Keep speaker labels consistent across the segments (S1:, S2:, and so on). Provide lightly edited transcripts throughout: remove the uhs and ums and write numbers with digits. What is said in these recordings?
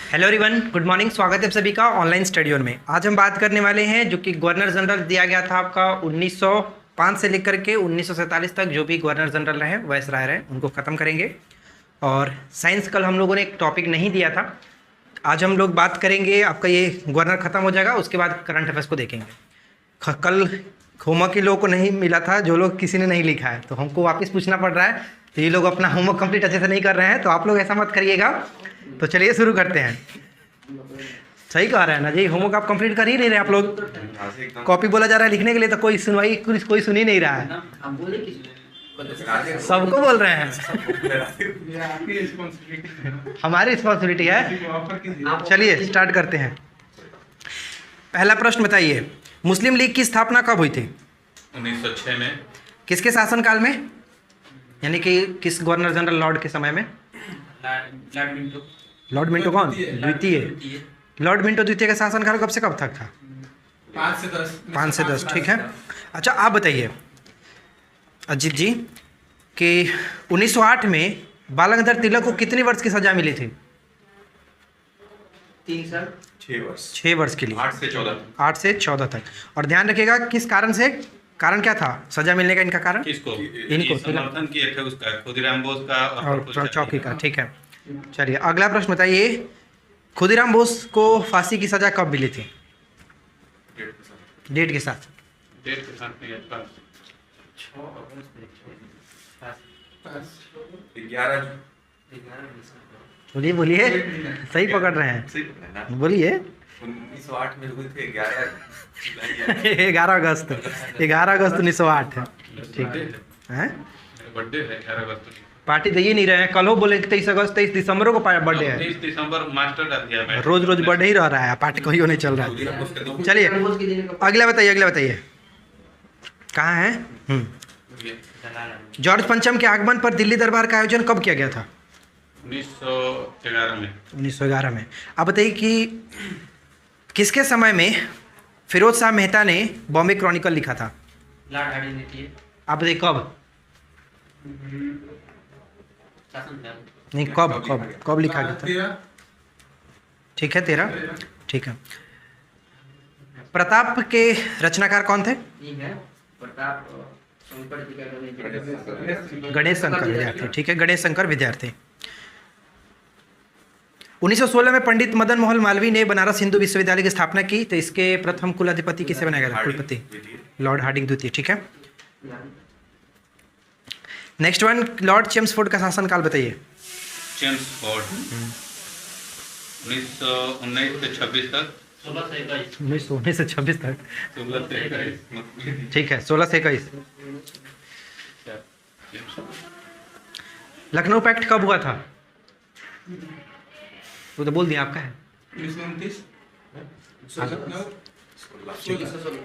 S1: Hello everyone, good morning. स्वागत है आप सभी का ऑनलाइन स्टडी में। आज हम बात करने वाले हैं जो कि गवर्नर जनरल दिया गया था आपका 1905 से लेकर के 1947 तक। जो भी गवर्नर जनरल रहे, वायसराय रहे, उनको ख़त्म करेंगे। और साइंस कल हम लोगों ने एक टॉपिक नहीं दिया था, आज हम लोग बात करेंगे। आपका ये गवर्नर ख़त्म हो जाएगा, उसके बाद करंट अफेयर्स को देखेंगे। कल होमवर्क के लोगों को नहीं मिला था, जो लोग किसी ने नहीं लिखा है तो हमको वापस पूछना पड़ रहा है। तो ये लोग अपना होमवर्क कंप्लीट अच्छे से नहीं कर रहे हैं, तो आप लोग ऐसा मत करिएगा। तो चलिए शुरू करते हैं। सही कह रहे हैं ना जी, होमवर्क आप कंप्लीट कर ही नहीं रहे आप लोग। कॉपी बोला जा रहा है लिखने के लिए, तो कोई सुनवाई कोई सुन ही नहीं रहा है। सबको बोल रहे हैं, हमारी रिस्पॉन्सिबिलिटी है। चलिए स्टार्ट करते हैं। पहला प्रश्न बताइए, मुस्लिम लीग की स्थापना कब हुई थी?
S2: 1906 में।
S1: किसके शासनकाल में, यानी कि किस गवर्नर जनरल लॉर्ड के समय में? लॉर्ड मिंटो कौन? द्वितीय। लॉर्ड मिंटो द्वितीय का शासनकाल कब से कब तक था? 5 से 10। ठीक है। अच्छा आप बताइए अजीत जी कि 1908 में बाल गंगाधर तिलक को कितने वर्ष की सजा मिली थी? 6 वर्ष के लिए। 8 से 14 तक। और ध्यान रखिएगा किस कारण से, कारण क्या था सजा मिलने का इनका कारण?
S2: किसको?
S1: इनको
S2: समर्थन किए थे उसका, खुदीराम बोस का
S1: और चौकी का। ठीक है। चलिए अगला प्रश्न बताइए, खुदीराम बोस को फांसी की सजा कब मिली थी? डेट के साथ।
S2: डेट के साथ नहीं है, 11।
S1: बोलिए बोलिए, सही पकड़ रहे हैं, बोलिए।
S2: 1908 में हुई थी 11
S1: 11 अगस्त 1908 है। ठीक है।
S2: बर्थडे है 11 अगस्त।
S1: पार्टी दे ही नहीं रहे हैं। कल हो बोले 23 अगस्त 23 दिसंबर को बर्थडे है।
S2: 23 दिसंबर मास्टर डाल दिया मैं।
S1: रोज रोज बर्थडे ही रह रहा है, पार्टी कोई नहीं चल रहा है। चलिए अगला बताइए कहाँ है? जॉर्ज पंचम के आगमन पर दिल्ली दरबार का आयोजन कब किया गया था? 1911 में। आप बताइए कि किसके समय में फिरोज शाह मेहता ने बॉम्बे क्रॉनिकल लिखा था? आप बताइए कब? नहीं, कब लिखा गया था? ठीक है 13। ठीक है। प्रताप के रचनाकार कौन थे? गणेश शंकर विद्यार्थी। ठीक है, गणेश शंकर विद्यार्थी। 1916 में पंडित मदन मोहन मालवीय ने बनारस हिंदू विश्वविद्यालय की स्थापना की। तो इसके प्रथम कुलाधिपति किसे बनाया गया था? कुलपति लॉर्ड हार्डिंग द्वितीय। ठीक है। नेक्स्ट वन, लॉर्ड चेम्सफोर्ड का शासनकाल बताइए।
S2: चेम्सफोर्ड 1919 से 26 तक।
S1: 1919 से 26 तक।
S2: 16 से 21।
S1: ठीक है, 16 से 21। लखनऊ पैक्ट कब हुआ था? वो तो बोल दिया, आपका है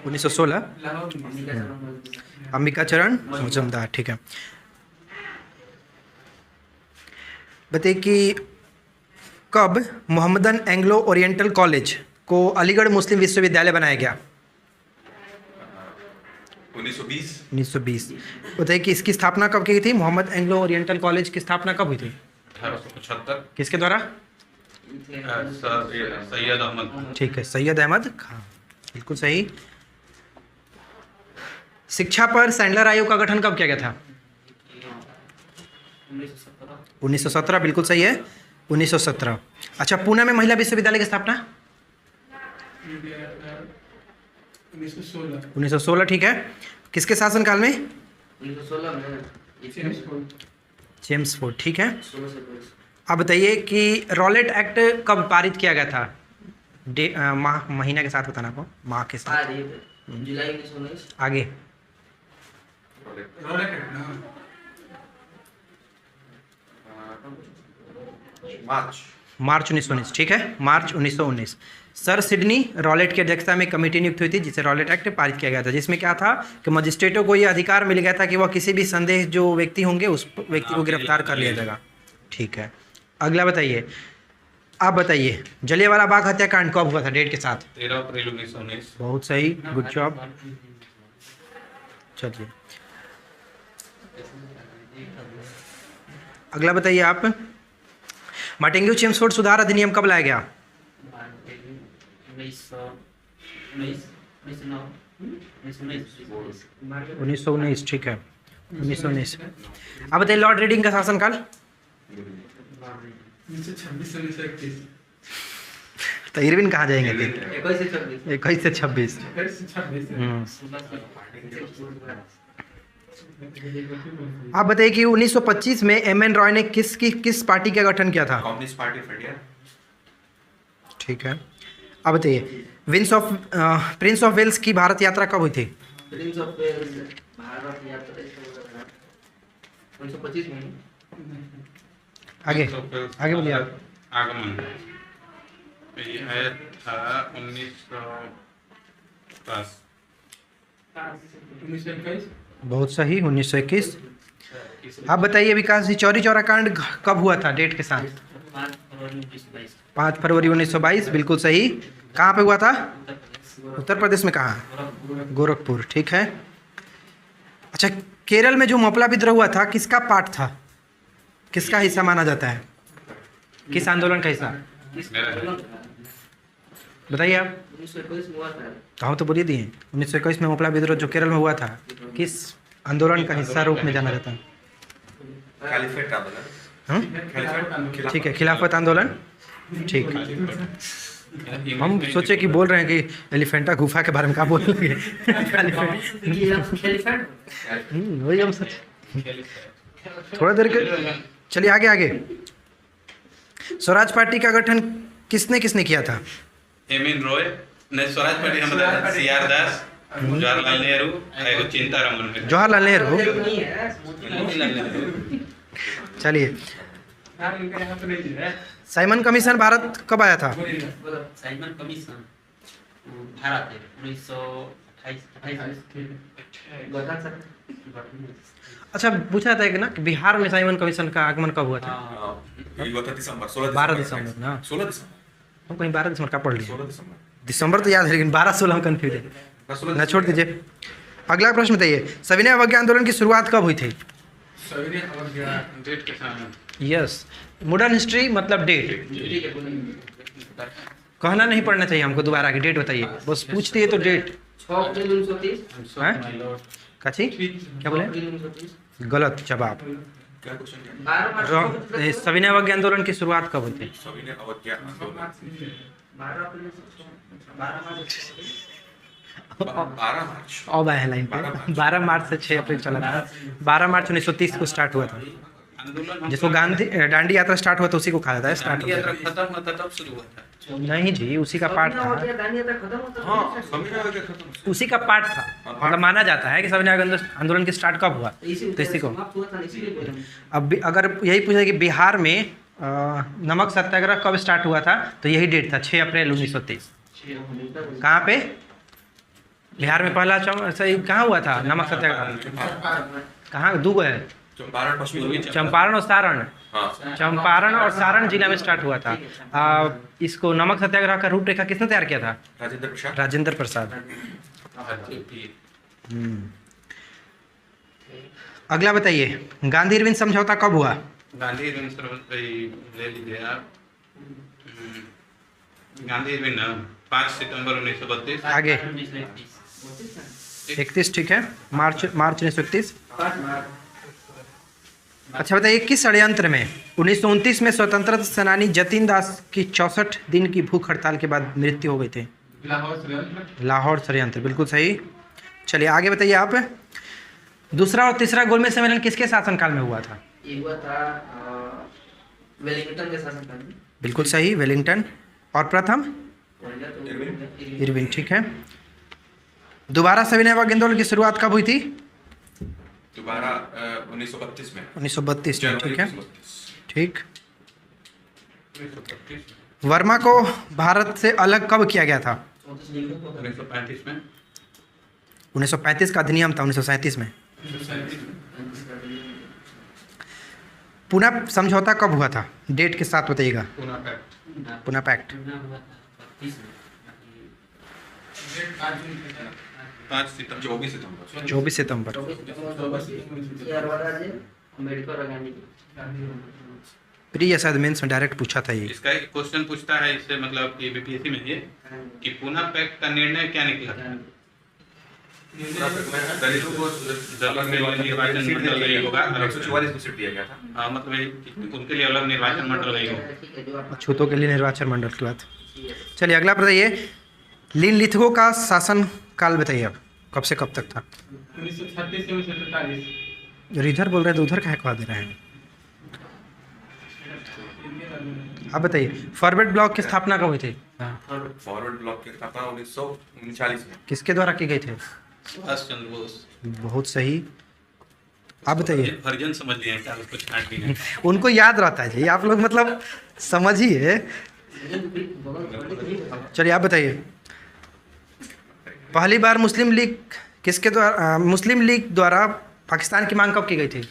S1: 1916। अंबिकाचरण मजूमदार। ठीक है। बताइए कि कब मोहम्मदन एंग्लो ओरिएंटल कॉलेज को अलीगढ़ मुस्लिम विश्वविद्यालय बनाया गया? 1920। बताइए कि इसकी स्थापना कब की थी? मोहम्मद एंग्लो ओरिएंटल कॉलेज की स्थापना कब हुई थी?
S2: 1875।
S1: किसके द्वारा?
S2: सैयद अहमद।
S1: ठीक है, सैयद अहमद खान। बिल्कुल सही। शिक्षा पर सैंडलर आयोग का गठन कब किया गया था? 1917। बिल्कुल सही है, 1917। अच्छा, पुणे में महिला विश्वविद्यालय की स्थापना? 1916। ठीक है। किसके शासनकाल में? 1916 में चेम्सफोर्ड। ठीक है। अब बताइए कि रॉलेट एक्ट कब पारित किया गया था? महीना के साथ बताना आपको, माह के साथ। जुलाई 1919। आगे मार्च 1919। ठीक है, मार्च 1919। सर सिडनी रॉलेट की अध्यक्षता में कमेटी नियुक्त हुई थी जिसे रॉलेट एक्ट पारित किया गया था, जिसमें क्या था कि मजिस्ट्रेटों को यह अधिकार मिल गया था कि वह किसी भी संदेह जो व्यक्ति होंगे उस व्यक्ति को गिरफ्तार कर लिया जाएगा। ठीक है। अगला बताइए, आप बताइए जलियांवाला बाग हत्याकांड कब हुआ था? डेट के साथ।
S2: 13 अप्रैल 1919।
S1: बहुत सही, गुड जॉब। चलिए अगला बताइए आप, मार्टिंग्यू चेम्सफोर्ड सुधार अधिनियम कब लाया गया? 1919, ठीक है, 1919। अब बताइए लॉर्ड रीडिंग का शासनकाल?
S3: 1926
S1: तो इरविन कहाँ जाएंगे?
S2: 21
S1: 21 से
S2: से 26
S1: 26।
S3: 1926
S1: आप बताइए कि 1925 में एम.एन. रॉय ने किस पार्टी का गठन किया था?
S2: Communist party of India.
S1: ठीक है। अब बताइए प्रिंस ऑफ वेल्स की भारत यात्रा कब हुई थी?
S4: प्रिंस ऑफ वेल्स भारत यात्रा 1925 में।
S1: आगे आगे बोलिए आप।
S5: आगमन ये था 1910।
S3: 1921
S1: बहुत सही, 1921। आप बताइए विकास जी, चौरी चौरा कांड कब हुआ था डेट के साथ? 5 फरवरी 1922, बिल्कुल सही। कहाँ पे हुआ था? उत्तर प्रदेश में। कहाँ? गोरखपुर, ठीक है। अच्छा, केरल में जो मोपला विद्रोह हुआ था किसका पार्ट था, किसका हिस्सा माना जाता है, किस आंदोलन का हिस्सा? बताइए आप।
S4: 1921 में हुआ था।
S1: तो हम तो बोलिए दिए 1921 में मोपला विद्रोह जो केरल में हुआ था किस आंदोलन का हिस्सा रूप में जाना जाता है?
S2: खलीफेट आंदोलन।
S1: हाँ?
S2: खलीफेट।
S1: ठीक है, खिलाफत आंदोलन, ठीक है। हम सोचे कि बोल रहे हैं कि एलिफेंटा गुफा के बारे में क्या बोल रहे हैं। वही हम सोचे। थोड़ा देर के चलिए आगे आगे। स्वराज पार्टी का गठन किसने किसने किया था?
S5: एम.एन. रॉय ने स्वराज पार्टी हम सी.आर. दास, जवाहरलाल नेहरू, एगो चिंतारामन है।
S1: जवाहरलाल नेहरू। चलिए, साइमन कमीशन भारत कब आया था?
S4: Simon commission Bharat 1928।
S1: अच्छा, पूछा था कि ना कि बिहार में साइमन कमीशन का आगमन कब हुआ था?
S2: ये हुआ था दिसंबर 16
S1: 12 दिसंबर ना?
S2: 16 दिसंबर
S1: हम कहीं 12 दिसंबर का पढ़ लिए,
S2: 16 दिसंबर
S1: दिसंबर तो याद है लेकिन 12-16 हम कन्फ्यूज है ना, छोड़ दीजिए। अगला प्रश्न बताइए, सविनय अवज्ञा आंदोलन की शुरुआत कब हुई थी?
S3: सविनय अवज्ञा
S5: डेट के सामने
S1: यस, मॉडर्न हिस्ट्री मतलब डेट कहना नहीं पड़ना चाहिए हमको, दोबारा की डेट बताइए, बस पूछती है तो डेट।
S4: 6 अप्रैल 1930।
S1: हैं? काची क्या बोले?
S4: 6 अप्रैल 1930।
S1: गलत जवाब।
S2: क्या क्वेश्चन है?
S4: 12 मार्च
S1: सविनय अवज्ञा आंदोलन की शुरुआत कब हुई थी?
S2: सविनय अवज्ञा आंदोलन
S4: 12 अप्रैल 1930।
S2: 12 मार्च।
S1: अब आया लाइन पे, 12 मार्च से 6 अप्रैल चला था। 12 मार्च 1930 को स्टार्ट हुआ था,
S5: आंदोलन
S1: जिसको गांधी दांडी यात्रा स्टार्ट हुआ था उसी को कहा जाता है स्टार्ट
S5: गांधी
S1: हुआ
S5: यात्रा खत्म हुआ था तब शुरू हुआ था।
S1: था। नहीं जी, उसी का पार्ट था,
S4: दांडी यात्रा खत्म होता है।
S2: हाँ, सविनय अवज्ञा खत्म।
S1: उसी का पार्ट था। मतलब माना जाता है कि सविनय आंदोलन की स्टार्ट कब हुआ, तो इसी को।
S4: समाप्त हुआ था इसीलिए बोला।
S1: अब अगर यही पूछे कि बिहार में नमक सत्याग्रह कब स्टार्ट हुआ था, तो यही डेट था 6 अप्रैल 1930। कहाँ पे? बिहार में पहला सही कहाँ हुआ था नमक सत्याग्रह? कहाँ? दो है,
S2: चंपारण पश्चिमी
S1: चंपारण और सारण।
S2: हाँ,
S1: चंपारण और सारण जिला में स्टार्ट हुआ था। इसको नमक सत्याग्रह का रूपरेखा किसने तैयार किया था?
S2: राजेंद्र प्रसाद।
S1: राजेंद्र प्रसाद। अगला बताइए, गांधी इरविन समझौता कब हुआ?
S5: गांधी इरविन ले लीजिए आप। गांधी इरविन 5 सितंबर 1932।
S1: आगे 31, ठीक है, मार्च 1931। अच्छा बताइए, किस षड्यंत्र में 1929 में स्वतंत्रता सेनानी जतिन दास की 64 दिन की भूख हड़ताल के बाद मृत्यु हो गई थी?
S3: लाहौर षड्यंत्र।
S1: लाहौर षड्यंत्र, बिल्कुल सही। चलिए आगे बताइए आप, दूसरा और तीसरा गोलमेज सम्मेलन किसके शासनकाल में हुआ था?
S4: ये हुआ था वेलिंगटन के शासनकाल में।
S1: बिल्कुल सही, वेलिंगटन। और प्रथम? इरविन, ठीक है। दोबारा सविनय अवज्ञा आंदोलन की शुरुआत कब हुई थी?
S2: दोबारा 1932 में।
S1: 1932 में, ठीक है,
S2: 1932।
S1: ठीक। वर्मा को भारत से अलग कब किया गया था?
S5: 1935 में।
S1: 1935 का अधिनियम था 1937 में। पुणे समझौता कब हुआ था, डेट के साथ बताइएगा।
S5: पूना पैक्ट
S1: पुणे पैक्ट
S5: 5 सितंबर
S2: 24 सितंबर।
S1: 24 सितंबर।
S4: अम्बेडकर और गांधी।
S1: प्री या शायद मेंस में डायरेक्ट पूछा था ये।
S5: इसका एक क्वेश्चन पूछता है इससे मतलब कि बीपीएससी में ये कि पुनः पैक्ट का निर्णय क्या निकला?
S2: दलितों को
S5: दलित के लिए निर्वाचन मंडल नहीं होगा,
S2: 144 को सीट दिया गया था।
S5: हाँ मतलब ये कि उनके लिए अलग निर्वाचन मंडल नहीं होगा।
S1: अछूतों के लिए निर्वाचन मंडल की बात। चलिए अगला बताइए, लिनलिथगो का शासन काल बताइए अब, कब से कब तक था?
S3: 1936 से 1943।
S1: और इधर बोल रहे हैं तो उधर काहे खवा दे रहे हैं? आप बताइए, फॉरवर्ड ब्लॉक की स्थापना कब हुई थी?
S2: फॉरवर्ड ब्लॉक की स्थापना 1939 में।
S1: किसके द्वारा की गई थी?
S5: सुभाष चंद्र बोस।
S1: बहुत सही। आप बताइए।
S5: वर्जन समझ लिए क्या उसको छांट भी नहीं।
S1: उनको याद रहता है जी, आप लोग मतलब समझिए। चलिए आप बताइए, पहली बार मुस्लिम लीग किसके द्वारा, मुस्लिम लीग द्वारा पाकिस्तान की मांग कब की गई थी?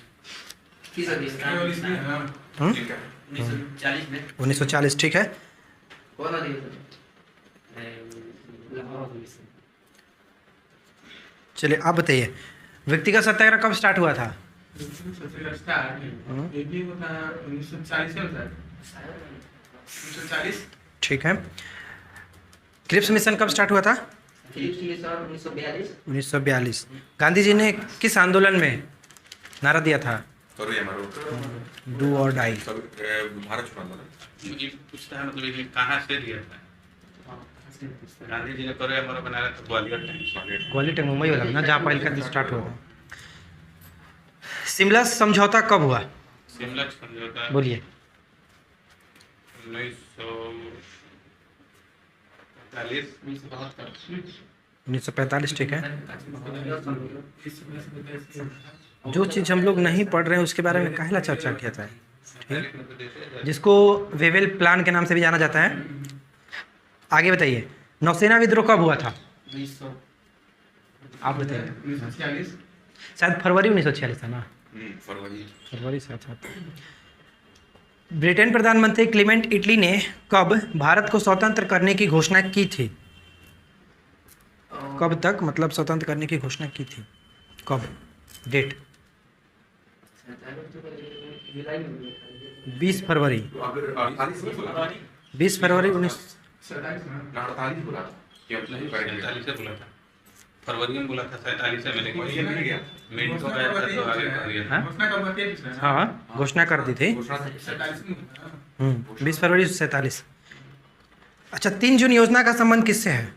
S3: 1940 में, हाँ।
S2: ठीक है।
S4: 1940 में
S1: 1940, ठीक है।
S4: कौन अधिवेशन? लाहौर अधिवेशन।
S1: चलिए आप बताइए, व्यक्तिगत सत्याग्रह कब स्टार्ट हुआ था?
S3: सत्याग्रह स्टार्ट ये भी होता है 1940 में होता है। 1940।
S1: ठीक है। क्रिप्स मिशन कब स्टार्ट हुआ था?
S4: Philips mission 1942।
S1: 1942। गांधी जी ने किस आंदोलन में नारा दिया था?
S2: करो या मरो।
S1: डू और डाई।
S2: भारत छोड़ो आंदोलन।
S5: ये पूछता है मतलब ये कहाँ से दिया था? गांधी जी ने करो या मरो बनाया था ग्वालियर टाइम।
S1: ग्वालियर मुंबई वाला ना, जहाँ पहले का स्टार्ट हुआ था। शिमला समझौता कब हुआ?
S5: शिमला समझौता
S1: बोलिए। 1945, ठीक है। जो चीज़ हम लोग नहीं पढ़ रहे हैं उसके बारे में काहेला चर्चा किया था, ठीक, जिसको वेवेल प्लान के नाम से भी जाना जाता है। आगे बताइए, नौसेना विद्रोह कब हुआ था?
S4: 1900
S1: आप बताइए।
S3: 1946।
S1: शायद फरवरी 1946 था ना?
S2: फरवरी
S1: से था। ब्रिटेन प्रधानमंत्री क्लीमेंट इटली ने कब भारत को स्वतंत्र करने की घोषणा की थी? कब तक मतलब स्वतंत्र करने की घोषणा की थी? कब? डेट? 20 फरवरी। 20 फरवरी 19।
S2: 48 बोला था कि अब नहीं करेंगे।
S5: 47 से बोला था, फरवरी में बोला था 47 से। मैंने
S2: ये नहीं गया।
S5: मिनट को गया था तो आगे कर दिया था।
S1: हाँ?
S3: घोषणा कब हुआ था?
S1: हाँ, घोषणा कर दी थी।
S2: घोषणा
S3: 47 में हुआ था।
S1: 20 फरवरी 47। अच्छा, 3 जून योजना का संबंध किससे है?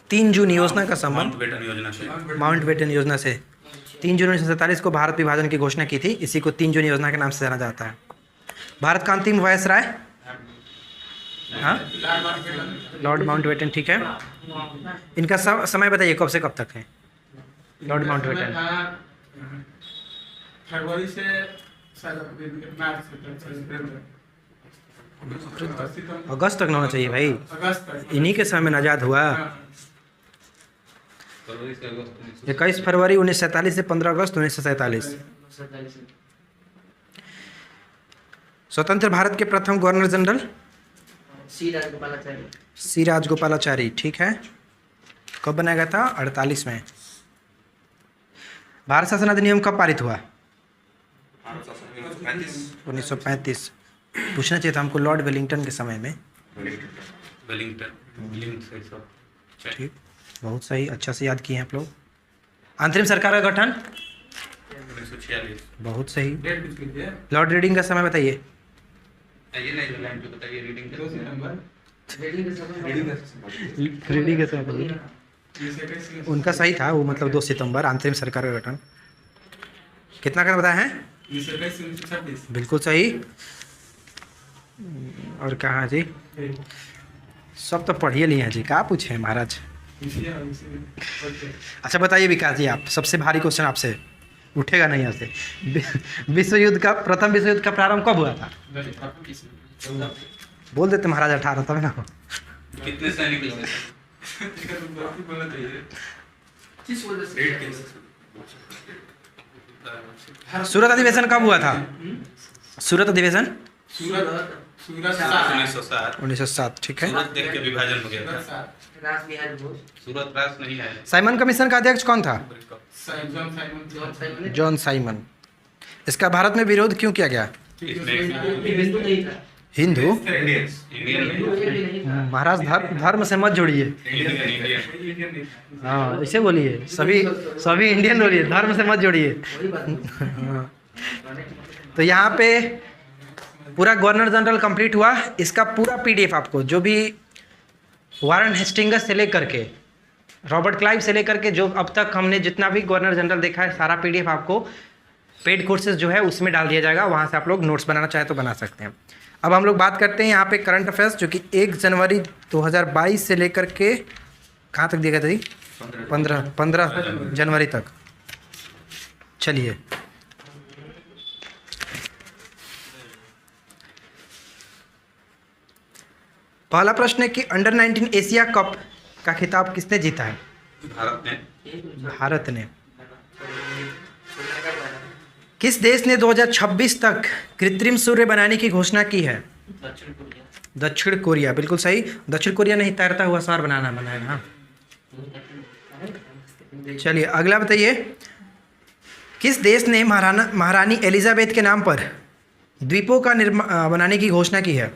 S1: 3 जून योजना का संबंध
S5: माउंटबेटन योजना से।
S1: माउंटबेटन योजना से। 3 जून 1947 को भारत विभाजन की घोषणा की थी, इसी को 3 जून योजना के नाम से जाना जाता है। भारत का अंतिम वायसराय? हाँ, लॉर्ड माउंटबेटन, ठीक है। इनका समय बताइए, कब से कब तक है लॉर्ड माउंटबेटन?
S3: फरवरी से मार्च तक।
S1: अगस्त तक ना होना चाहिए भाई,
S3: अगस्त तक।
S1: इन्हीं के समय में आज़ाद हुआ।
S5: फरवरी से अगस्त
S1: 21 फरवरी 1947 से 15 अगस्त 1947।
S4: 1947 में।
S1: स्वतंत्र भारत के प्रथम गवर्नर जनरल?
S4: सी राजगोपालाचारी।
S1: सी राजगोपालाचारी, ठीक है। कब बनाया गया था? 48 में। भारत शासन अधिनियम कब पारित हुआ? 1935। पूछना चाहिए था हमको लॉर्ड वेलिंगटन के समय में।
S5: वेलिंगटन।
S1: ठीक, बहुत सही, अच्छा से याद किए हैं आप लोग। अंतरिम सरकार का गठन?
S5: 1946।
S1: बहुत सही।
S3: डेट कुछ कीजिए।
S1: लॉर्ड रीडिंग का समय बताइए।
S5: ये नहीं जो लाइन पे बताइए रीडिंग
S3: 2 सितंबर।
S4: रीडिंग के समय
S1: रीडिंग का समय बताइए।
S3: 2021 में।
S1: उनका सही था वो, मतलब 2 सितंबर अंतरिम सरकार का गठन। कितना का बताया है?
S3: 2021 से 1926।
S1: बिल्कुल सही। और कहाँ जी, सब तो पढ़िए लिए हैं जी, क्या पूछे हैं महाराज। अच्छा बताइए विकास जी, आप सबसे भारी क्वेश्चन आपसे उठेगा नहीं यहाँ से। विश्व युद्ध का प्रथम विश्व युद्ध का प्रारंभ कब हुआ था? बोल देते महाराज 18, तब ना हो।
S5: कितने सैनिक लगे?
S3: बोलना चाहिए।
S1: सूरत अधिवेशन कब हुआ था? सूरत अधिवेशन
S3: सूरत
S5: 1907।
S1: 1907, ठीक है।
S5: सूरत देख के विभाजन हो गया था।
S3: सूरत
S4: रास बिहारी बोस।
S5: सूरत रास नहीं है।
S1: साइमन कमीशन का अध्यक्ष कौन था?
S3: John Simon.
S4: John Simon.
S1: John Simon. इसका भारत में विरोध क्यों किया गया?
S5: इसमें
S4: हिंदू नहीं था।
S1: हिंदू?
S2: इंडियंस
S5: इंडियन
S4: हिंदू एक भी नहीं था।
S1: महाराज धर्म से मत जोड़िए।
S5: इंडियन
S3: इंडियन नहीं था।
S1: हाँ ऐसे बोलिए, सभी सभी इंडियन बोलिए, धर्म से मत जोड़िए।
S4: वही बात है।
S1: हाँ। तो यहाँ पे पूरा गवर्नर जनरल कंप्लीट हुआ। इसका पूरा पीडीएफ आपको, जो भी वारन हेस्टिंगस से लेकर के रॉबर्ट क्लाइव से लेकर के जो अब तक हमने जितना भी गवर्नर जनरल देखा है, सारा पीडीएफ आपको पेड कोर्सेज जो है उसमें डाल दिया जाएगा। वहाँ से आप लोग नोट्स बनाना चाहे तो बना सकते हैं। अब हम लोग बात करते हैं यहाँ पे करंट अफेयर्स, जो कि 1 जनवरी 2022 से लेकर के कहाँ तक दिया गया था जी? 15 जनवरी तक। चलिए पहला प्रश्न है कि अंडर 19 एशिया कप का खिताब किसने जीता है?
S5: भारत ने।
S1: भारत ने। किस देश ने 2026 तक कृत्रिम सूर्य बनाने की घोषणा की है?
S4: दक्षिण कोरिया।
S1: दक्षिण कोरिया, बिल्कुल सही। दक्षिण कोरिया नहीं, तैरता हुआ शहर बनाना है। हाँ चलिए अगला बताइए, किस देश ने महारानी एलिजाबेथ के नाम पर द्वीपों का बनाने की घोषणा की है?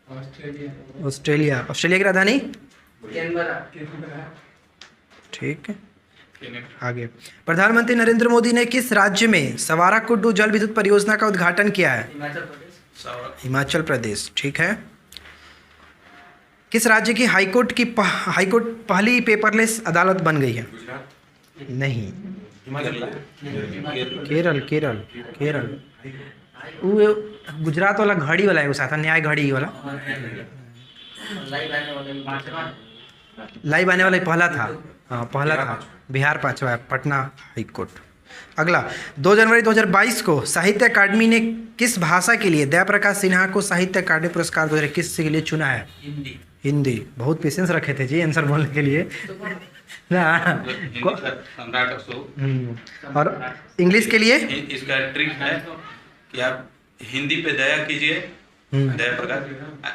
S3: ऑस्ट्रेलिया।
S1: ऑस्ट्रेलिया। ऑस्ट्रेलिया की राजधानी?
S4: कैनबरा।
S1: ठीक है आगे। प्रधानमंत्री नरेंद्र मोदी ने किस राज्य में सवारा कुड्डू जल विद्युत परियोजना का उद्घाटन किया है?
S4: हिमाचल प्रदेश।
S1: हिमाचल प्रदेश। ठीक है। किस राज्य की हाईकोर्ट पहली पेपरलेस अदालत बन गई है?
S2: गुजरात
S1: नहीं,
S5: केरल।
S1: केरल। वो गुजरात वाला घड़ी वाला है, वो था न्याय घड़ी वाला।
S4: लाइव आने वाले
S1: लाइव आने वाला पहला था। हाँ पहला था। बिहार 5वां है, पटना हाई कोर्ट। अगला, 2 जनवरी 2022 को साहित्य अकादमी ने किस भाषा के लिए दयाप्रकाश सिन्हा को साहित्य अकादमी पुरस्कार 2021 के लिए चुना है?
S4: हिंदी।
S1: हिंदी। बहुत पेशेंस रखे थे जी आंसर बोलने के लिए ना।
S5: हिंदी का सम्राट अशोक।
S1: और इंग्लिश के लिए?
S5: इसका ट्रिक है कि आप हिंदी पे दया कीजिए, दया प्रकाश।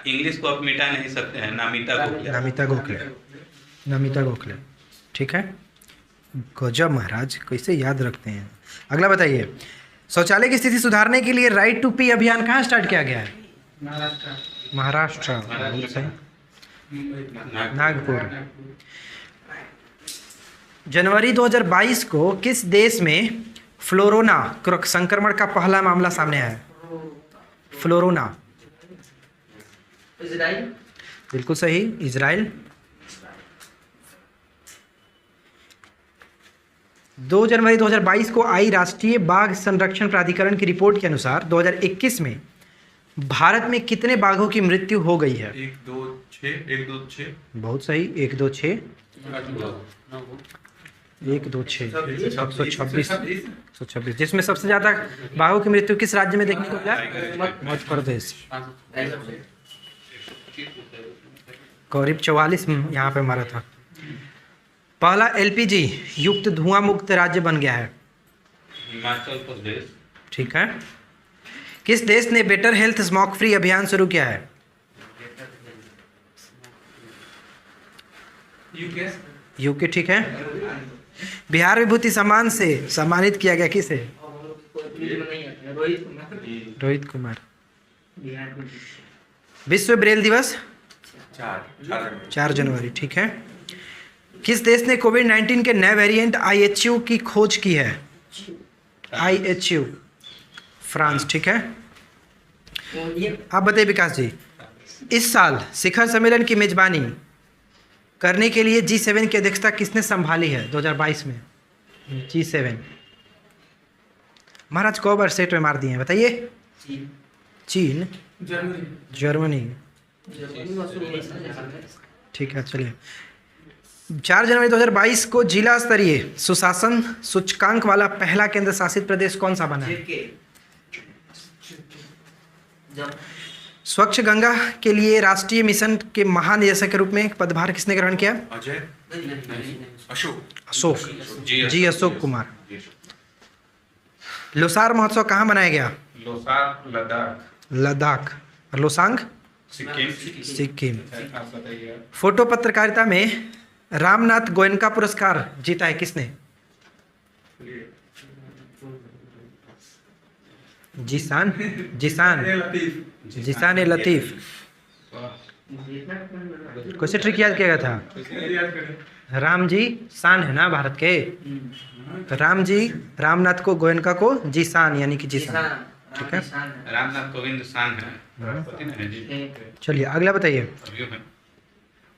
S5: इंग्लिश को आप मिटा नहीं सकते हैं, नमिता गोखले। ठीक है, गजब महाराज, कैसे याद रखते हैं। अगला बताइए, शौचालय की स्थिति सुधारने के लिए राइट टू पी अभियान कहाँ स्टार्ट किया गया है? महाराष्ट्र। बहुत सही। नागपुर। जनवरी 2022 को किस देश में फ्लोरोना संक्रमण का पहला मामला सामने आया? फ्लोरोना।
S4: इजराइल।
S1: बिल्कुल सही, इजराइल। 2 जनवरी 2022 को आई राष्ट्रीय बाघ संरक्षण प्राधिकरण की रिपोर्ट के अनुसार 2021 में भारत में कितने बाघों की मृत्यु हो गई है?
S2: 1 2 6
S1: बहुत सही, 1 2 6 1 2 6 126, जिसमें सबसे ज्यादा बाघों की मृत्यु किस राज्य में देखने को मिला? मध्य प्रदेश। करीब 44 यहाँ पे मारा था। पहला एलपीजी युक्त धुआं मुक्त राज्य बन गया है?
S5: हिमाचल प्रदेश।
S1: ठीक है। किस देश ने बेटर हेल्थ स्मोक फ्री अभियान शुरू किया है? यूके। ठीक है। बिहार विभूति सम्मान से सम्मानित किया गया किसे? रोहित कुमार। विश्व ब्रेल दिवस? 4 जनवरी। ठीक है। किस देश ने कोविड-19 के नए वेरिएंट IHU की खोज की है? IHU, France. ठीक है। आप बताइए विकास जी, इस साल शिखर सम्मेलन की मेजबानी करने के लिए G7 की अध्यक्षता किसने संभाली है 2022 में? G7। महाराज कौ बार सेट में मार दिए हैं बताइए? चीन। जर्मनी। ठीक है चलिए। 4 जनवरी 2022 को जिला स्तरीय सुशासन सूचकांक वाला पहला केंद्र शासित प्रदेश कौन सा बना है? स्वच्छ गंगा के लिए राष्ट्रीय मिशन के महानिदेशक के रूप में पदभार किसने ग्रहण किया?
S2: अजय
S1: अशोक जी, अशोक कुमार। लोसार महोत्सव कहाँ मनाया गया?
S5: लोसार
S1: लद्दाख। और लोसांग? सिक्किम।
S5: आप बताइए।
S1: फोटो पत्रकारिता में रामनाथ गोयनका पुरस्कार जीता है किसने?
S5: जिसान जिसान
S3: ए लतीफ
S5: जिसान ए लतीफ़। कैसे ट्रिक याद किया गया था?
S3: ये याद करें।
S5: राम जी शान है ना भारत के, तो राम जी रामनाथ को गोयनका को जिसान यानी कि जिसान। ठीक है,
S2: रामनाथ कोविंद शान है राष्ट्रपति ने है जी।
S5: चलिए अगला बताइए।
S2: अभियो है।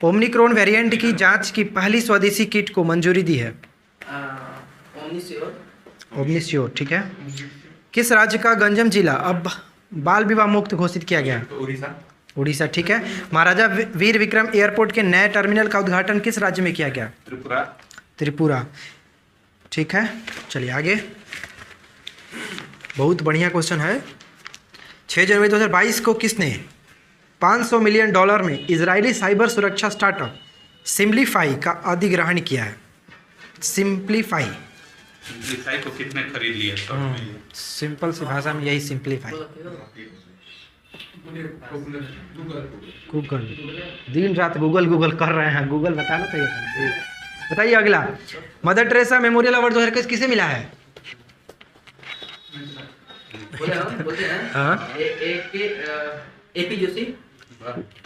S5: ओमनिक्रॉन वेरिएंट की जांच की पहली स्वदेशी किट को मंजूरी दी है। ओमनिश्योर। ठीक है, किस राज्य का गंजम जिला अब बाल विवाह मुक्त घोषित किया गया है?
S2: तो उड़ीसा।
S5: उड़ीसा। ठीक है, महाराजा वीर विक्रम एयरपोर्ट के नए टर्मिनल का उद्घाटन किस राज्य में किया गया?
S2: त्रिपुरा।
S5: त्रिपुरा। ठीक है, चलिए आगे। बहुत बढ़िया क्वेश्चन है। 6 जनवरी 2022 को किसने $500 मिलियन में इजरायली साइबर सुरक्षा स्टार्टअप सिम्प्लीफाई का अधिग्रहण किया है? सिम्प्लीफाई,
S2: ईसाई को कितने खरीद लिया शॉर्ट में?
S5: सिंपल सी भाषा में यही सिम्प्लीफाई। गूगल, दिन रात गूगल गूगल कर रहे हैं, गूगल बताना चाहिए। बताइए अगला। मदर टेरेसा मेमोरियल अवार्ड 2021 किसे मिला है? हाँ,
S4: एपी जोशी।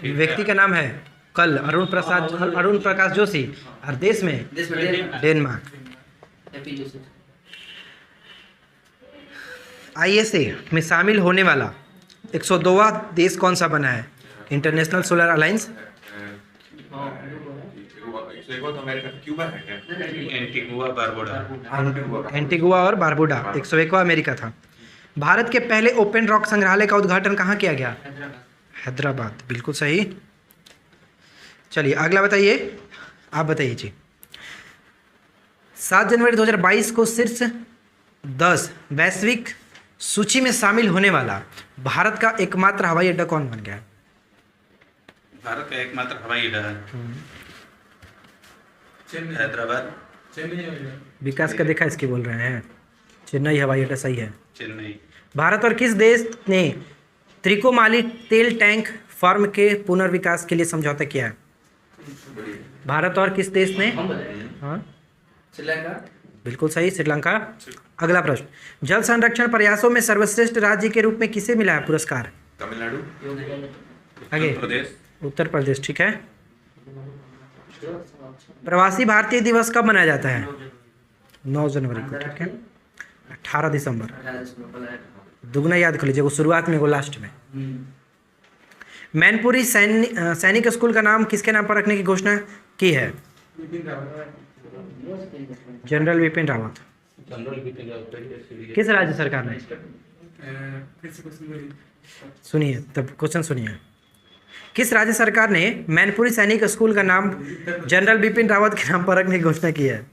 S5: व्यक्ति का नाम है कल अरुण प्रकाश जोशी, और देश में डेनमार्क।
S4: एपी जोशी।
S5: आईएसए में शामिल होने वाला 102वां देश कौन सा बना है? इंटरनेशनल सोलर अलायंस,
S2: तो अमेरिका क्यूबा है क्या? Antigua Barbuda.
S5: एंटीगुआ और बारबुडा। 101वां अमेरिका था। भारत के पहले ओपन रॉक संग्रहालय का उद्घाटन कहाँ किया गया? हैदराबाद। बिल्कुल सही। चलिए अगला बताइए, आप बताइए जी। 7 जनवरी 2022 को शीर्ष 10 वैश्विक सूची में शामिल होने वाला भारत का एकमात्र हवाई अड्डा कौन बन गया?
S2: भारत का एकमात्र हवाई अड्डा है
S3: चेन्नई।
S2: हैदराबाद।
S3: चेन्नई हो गया।
S5: विकास का देखा इसके बोल रहे हैं। चेन्नई हवाई अड्डा सही है।
S2: चेन्नई।
S5: भारत और किस देश ने त्रिकोमाली तेल टैंक फर्म के पुनर्विकास के लिए समझौता किया है? भारत और किस देश ने? हाँ
S4: श्रीलंका।
S5: बिल्कुल सही, श्रीलंका। अगला प्रश्न, जल संरक्षण प्रयासों में सर्वश्रेष्ठ राज्य के रूप में किसे मिला है पुरस्कार?
S2: तमिलनाडु।
S5: आगे
S2: उत्तर प्रदेश।
S5: उत्तर प्रदेश। ठीक है, प्रवासी भारतीय दिवस कब मनाया जाता है? 9 जनवरी को। ठीक है, 18 दिसंबर। दुगना याद कर लीजिए, वो शुरुआत में वो लास्ट में। मैनपुरी सैनिक स्कूल का नाम किसके नाम पर रखने की घोषणा की है?
S3: बिपिन रावत।
S5: जनरल विपिन रावत। किस राज्य सरकार ने?
S3: फिर से क्वेश्चन बोलिए।
S5: सुनिए तब क्वेश्चन सुनिए। किस राज्य सरकार ने मैनपुरी सैनिक स्कूल का नाम जनरल बिपिन रावत के नाम पर रखने की घोषणा की है?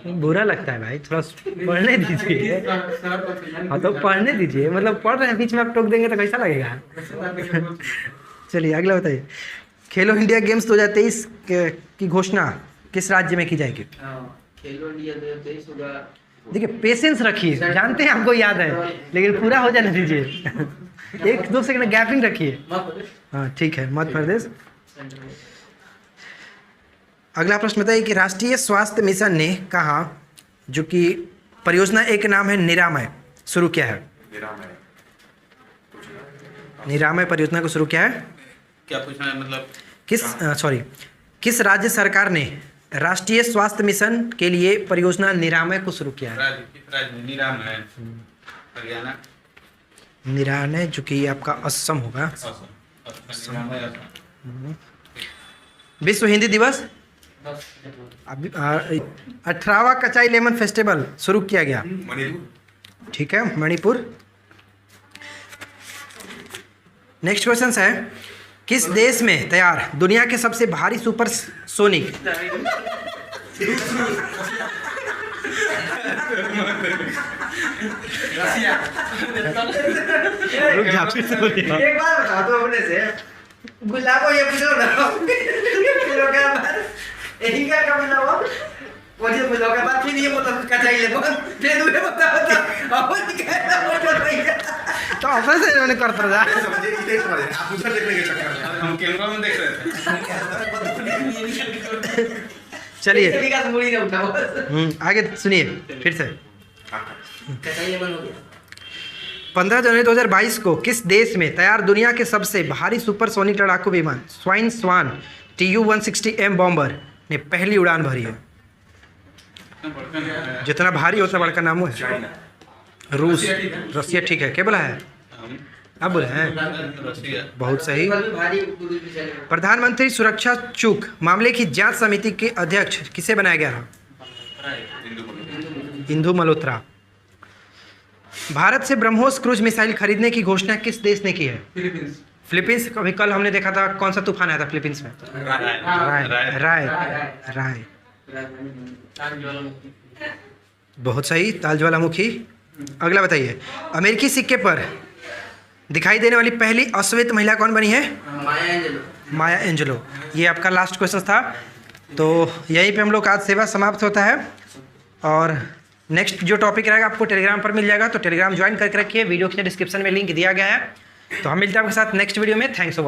S5: बुरा लगता है भाई, थोड़ा पढ़ने दीजिए। हाँ तो पढ़ने दीजिए, मतलब पढ़ रहे हैं बीच में आप टोक देंगे तो कैसा लगेगा? चलिए अगला बताइए। खेलो इंडिया गेम्स 2023 की घोषणा किस राज्य में की जाएगी?
S4: खेलो इंडिया 2023 होगा।
S5: देखिए पेशेंस रखिए, जानते हैं आपको याद है, लेकिन पूरा हो जाने दीजिए। 1-2 सेकंड गैपिंग रखिए। हाँ ठीक है, मध्य प्रदेश। अगला प्रश्न बताइए कि राष्ट्रीय स्वास्थ्य मिशन ने कहा जो कि परियोजना एक नाम है निरामय, शुरू किया है? निरामय परियोजना को शुरू किया है?
S2: क्या पूछना है मतलब?
S5: किस राज्य सरकार ने राष्ट्रीय स्वास्थ्य मिशन के लिए परियोजना निरामय को शुरू किया है?
S2: राज्य निराम है हरियाणा।
S5: निरामय जो कि आपका असम होगा। विश्व हिंदी दिवस अभी 18वां कचाई लेमन फेस्टिवल शुरू किया गया।
S2: मणिपुर।
S5: ठीक है, मणिपुर। नेक्स्ट क्वेश्चन है, किस देश में तैयार दुनिया के सबसे भारी सुपर सोनिक रुक जा, फिर से बोलिए।
S1: एक बार बता दो अपने से, गुलाबो ये पूछो ना फिर के बाद यही का मिलाओ वो जो मिलाओ के बाद फिर ये मतलब कचाई ले फिर दूसरे बता अब निकालना बोल रही है
S5: तो अपन से इन्होंने करता था।
S2: आप उधर देखने के चक्कर में हम कैमरा में देख रहे थे।
S5: चलिए
S1: विकास मुड़ी ने उठाओ।
S5: आगे सुनिए फिर से।
S4: कचाई लेमन हो गया।
S5: 15 जनवरी 2022 को किस देश में तैयार दुनिया के सबसे भारी सुपरसोनिक लड़ाकू विमान स्वान TU-160M बॉम्बर ने पहली उड़ान भरी है? जितना भारी उतना बड़का नाम है। रूस, रसिया ठीक है। क्या बोला है? आप बोले हैं? बहुत सही।
S4: कल भी भारी क्रूज मिसाइल है।
S5: प्रधानमंत्री सुरक्षा चूक मामले की जांच समिति के अध्यक्ष किसे बनाया गया था? इंदु मल्होत्रा। भारत से ब्रह्मोस क्रूज मिसाइल खरीदने की घोषणा किस देश ने की है?
S3: फिलीपींस।
S5: फिलीपींस। अभी कल हमने देखा था कौन सा तूफान आया था फिलीपींस में? राय राय राय। बहुत सही, ताल ज्वालामुखी। अगला बताइए, अमेरिकी सिक्के पर दिखाई देने वाली पहली अश्वेत महिला कौन बनी है?
S4: माया एंजेलो।
S5: माया एंजेलो। ये आपका लास्ट क्वेश्चन था। तो यहीं पे हम लोग का आज सेवा समाप्त होता है, और नेक्स्ट जो टॉपिक रहेगा आपको टेलीग्राम पर मिल जाएगा, तो टेलीग्राम ज्वाइन करके रखिए। वीडियो के डिस्क्रिप्शन में लिंक दिया गया है। तो हम मिलते हैं आपके साथ नेक्स्ट वीडियो में। Thanks for